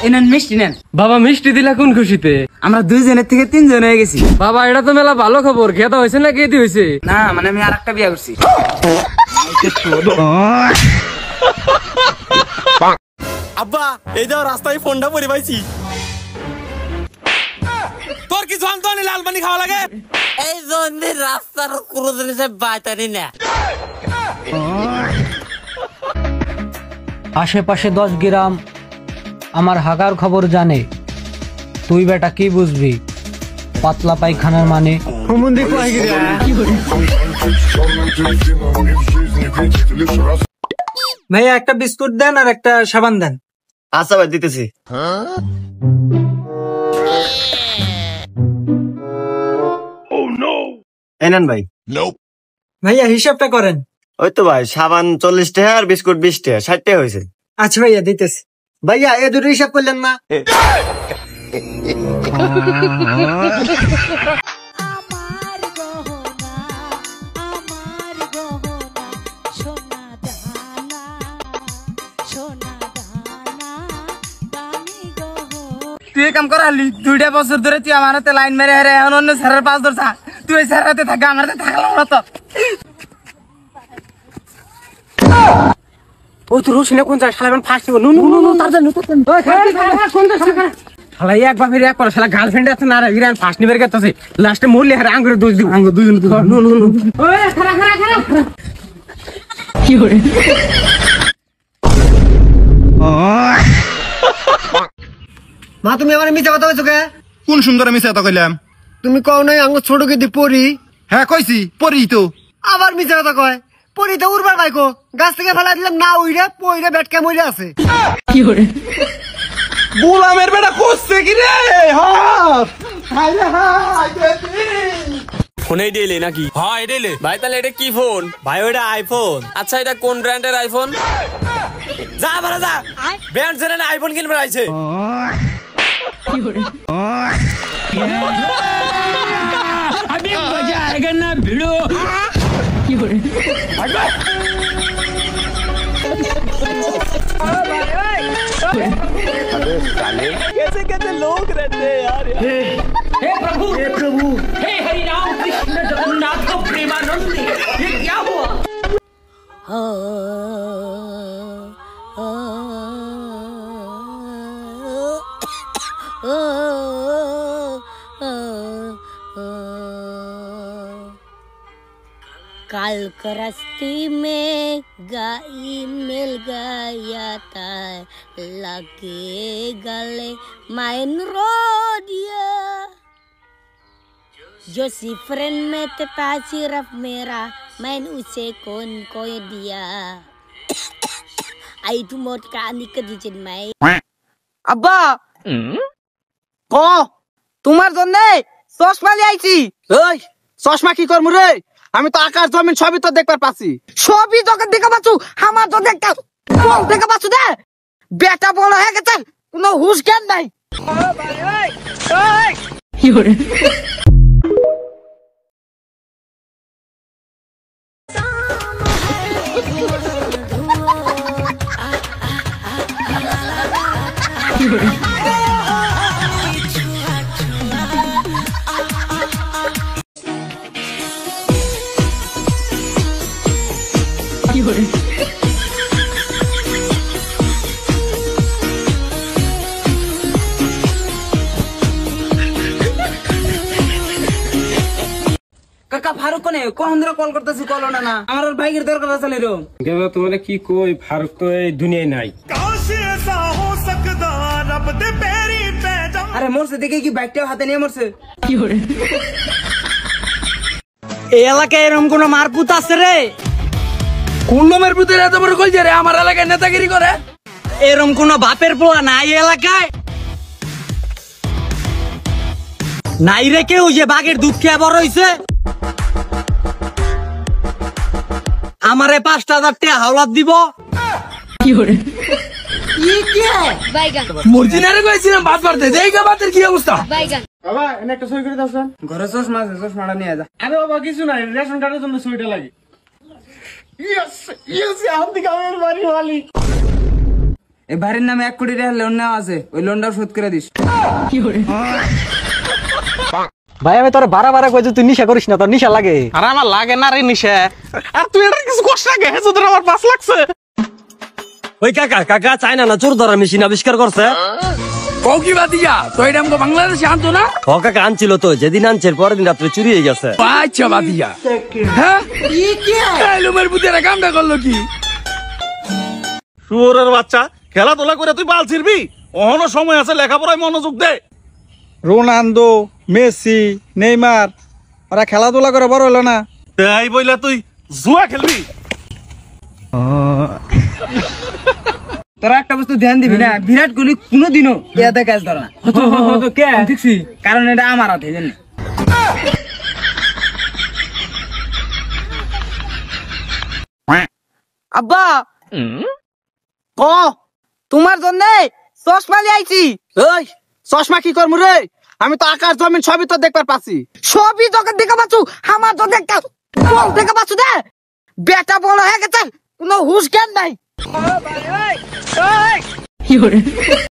এনেন মিষ্টি নেন। বাবা মিষ্টি দিলা কোন খুশিতে? আমরা 2 জনের থেকে 3 জন হয়ে গেছি। বাবা এটা তো মেলা ভালো খবর। খেতা হয়েছে না কেদি হয়েছে? না মানে আমি আরেকটা বিয়ে করছি। আব্বা এই যাও রাস্তায় ফোনটা পরে পাইছি। তোর কি জানতো না লাল পানি খাওয়া লাগে? এই জন্য রাস্তার কোনো জিনিসে বাইতারি না। আশেপাশে 10 গ্রাম আমার হাগার খবর জানে, তুই বেটা কি বুঝবি পাতলা পায়খানার মানে? ভাইয়া একটা বিস্কুট দেন আর একটা সাবান দেন। আচ্ছা ভাই দিতেছি। এনেন ভাই। ভাইয়া হিসাবটা করেন। ওই তো ভাই সাবান 40 টাকা আর বিস্কুট 20 টাকা, 60 টাকা হয়েছে। আচ্ছা ভাইয়া দিতেছি। ভাইয়া এ দুটো হিসাব করলেন না? তুই কাম করালি 2টা বছর ধরে তুই আমার হাতে লাইন মেরে হেরে এখন অন্য স্যারের পাশ ধরছা। তুই ওই স্যারের হাতে থাকা আমার হাতে থাকলাম না তো। ও তো রোশিনা কোন যায়? শালা ফার্স্ট নিব। নো তার জন্য তো কোন যায়? শালা এক বাপের এক পড়া শালা গার্লফ্রেন্ড আছে না রে ইরান ফার্স্ট নিবার গেছে। লাস্টে মরলে হারে আঙ্গুরে দোষ দিব। আঙ্গুর দুজন তো নো ওই খারা কি করে? মা তুমি আমার মিথ্যা কথা কইছো কে? কোন সুন্দর মিছা কথা কইলাম? তুমি কও নাই আঙ্গ ছোট কেদি পড়ি? হ্যাঁ কইছি পরি তো। আবার মিথ্যা কথা কয়। পড়ি তো উড়বার বাইকো গাছ থেকে ফেলা দিলাম না, উইরে পইরে বেটকা মইরে আছে। কি করে? গোলামের বেটা করছে কি রে? ফোনেই দিলে নাকি? হ্যাঁ এটাইলে ভাই। তাহলে এটা কি ফোন ভাই? ওটা আইফোন। আচ্ছা এটা কোন ব্র্যান্ডের আইফোন? যা বারা যা, ব্র্যান্ড জেনে না আইফোন কিনবে আইছে। কি করে? আবে মজা আएगा না ভিড়ো। কি করে? कैसे कैसे लोग रहते हैं यार। हे प्रभु हे हरि राम कृष्ण जगन्नाथ प्रेमानंद, ये क्या हुआ? कल करस्ती में गाई मिल गया था, लगे गले मैन रो दिया, जो सिफरन में था सिर्फ मेरा, मैंने उसे कौन को दिया। आई तू मोट का निकल दीजिए मैं। আব্বা ক তোমার জন্য চশমা নিয়ে আইছি। ওই চশমা কি করমু রে? আমি তো আকাশ জমিন সবই তো দেখবার পাচ্ছি। সবই তোকে দেখা পাচ্ছু, আমার তো দেখা দেখা পাচ্ছু দে। বেটা বড় হয়ে গেছে, কোনো হুশ জ্ঞান নাই। কি করে? কি করে? কি করে? কাকা ফারুক কোনে কোন ধরে কল করতেছি, কল না না আমার ওর বাইকের দরকার আছে রে। গেবা তোমারে কি কই, ফারুক তো এই দুনিয়ায় নাই। আরে মরছে দেখে কি বাইকটাও হাতে নিয়ে মরছে। কি করে? এই এলাকায় এরকম কোন মারপুত আছে রে? কোন লোমের ভিতরে এত বড় কল যে আমার এলাকায় নেতাগিরি করে? এরকম কোন বাপের পোলা নাই এলাকায়? নাই রে কেউ যে বাঘের দুধ খেয়ে বড় হইছে? আমারে 5,000 টাকা হাওলাত দিব। কি করে? মর্জিনারে কইছিলাম ভাত মারতে, দেখে ভাতের কি অবস্থা। বাবা এনে একটা সই করে দাও। ঘরে চশমা আছে, চশমাটা নিয়ে যা। আরে বাবা কিছু নাই, রেশন কার্ডের জন্য সইটা লাগে। ইয়েস ইয়েস, আপনি কামের বাড়ি মালিক। এই বাড়ির নামে 1 কোটি টাকা লোন নেওয়া আছে, ওই লোনটাও শোধ করে দিস। ভাই আমি তোর বারা কইছি তুই নিশা করিস না, তোর নিশা লাগে। আর আমার লাগে না রে নিশা। আর তুই এটা কিছু কষ্ট লাগে, হে তোর আমার 5 লাগছে। ওই কাকা কাকা চায়না না চোর ধরা মেশিন আবিষ্কার করছে। কও কি বাদিয়া তো এটা আমগো বাংলাদেশে আনতো না? ও কাকা আনছিল তো, যেদিন আনছে পরের দিন রাত্রে চুরি হয়ে গেছে। আচ্ছা বাদিয়া হ্যাঁ এই লোমের বুদ্ধেরা কামটা করলো কি? শুয়োরের বাচ্চা, খেলাধুলা করে তুই বাল ছিড়বি? অহনো সময় আছে, লেখাপড়ায় মনোযোগ দে। রোনালদো, মেসি, নেইমার ওরা খেলাধুলা করে বড় হলো না। তাই বইলা তুই জুয়া খেলবি? তোরা একটা বস্তু ধ্যান দিবি না, বিরাট কোহলি কোনোদিনও ইয়াতে ক্যাচ ধরে না। কে দেখছি, কারণ এটা আমার হাতে জানি। আব্বা ক তোমার জন্য চশমা নিয়ে আইছি। এই চশমা কি করবো রে? আমি তো আকাশ জমিন সবই তো দেখবার পাচ্ছি। সবই তোকে দেখে পাচ্ছু, আমার তো দেখতে বউ দেখে পাচ্ছু দে। বেটা বড় হয়ে গেছে, কোনো হুশ জ্ঞান নাই।